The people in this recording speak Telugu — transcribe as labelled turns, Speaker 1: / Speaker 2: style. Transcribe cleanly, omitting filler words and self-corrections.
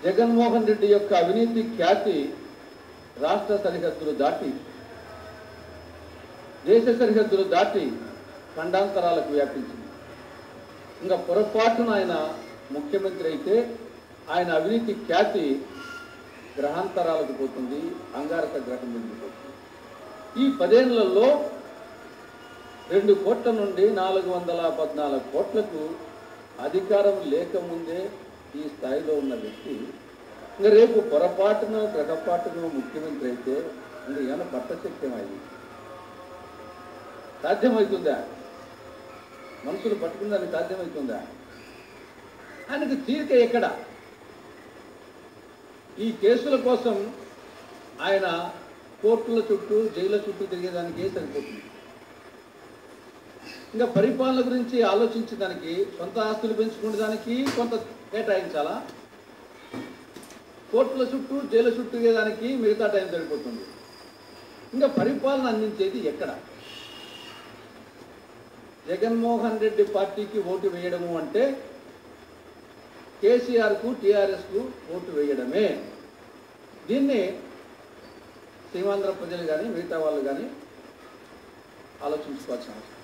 Speaker 1: జగన్మోహన్ రెడ్డి యొక్క అవినీతి ఖ్యాతి రాష్ట్ర సరిహద్దులు దాటి దేశ సరిహద్దులు దాటి ఖండాంతరాలకు వ్యాపించింది. ఇంకా పొరపాటున ఆయన ముఖ్యమంత్రి అయితే ఆయన అవినీతి ఖ్యాతి గ్రహాంతరాలకు పోతుంది, అంగారక గ్రహం వెళ్ళిపోతుంది. ఈ 10 ఏళ్లలో 2 కోట్ల నుండి 414 కోట్లకు అధికారం లేకముందే ఈ స్థాయిలో ఉన్న వ్యక్తి ఇంకా రేపు పొరపాటునో గ్రహపాటునో ముఖ్యమంత్రి అయితే ఇంకా ఏమైనా పట్టశక్యమైంది సాధ్యమవుతుందా? మనుషులు పట్టుకున్నదానికి సాధ్యమవుతుందా? ఆయనకు తీరిక ఎక్కడ? ఈ కేసుల కోసం ఆయన కోర్టుల చుట్టూ జైళ్ళ చుట్టూ తిరిగేదానికే సరిపోతుంది. ఇంకా పరిపాలన గురించి ఆలోచించడానికి, సొంత ఆస్తులు పెంచుకునేదానికి కొంత కేటాయించాలా? కోర్టుల చుట్టూ జైళ్ళ చుట్టూ తిరిగేదానికి మిగతా టైం సరిపోతుంది. ఇంకా పరిపాలన అందించేది ఎక్కడ? జగన్మోహన్ రెడ్డి పార్టీకి ఓటు వేయడము అంటే కేసీఆర్కు టీఆర్ఎస్కు ఓటు వేయడమే. దీన్ని సీమాంధ్ర ప్రజలు కానీ మిగతా వాళ్ళు కానీ ఆలోచించుకోవాల్సిన అవసరం.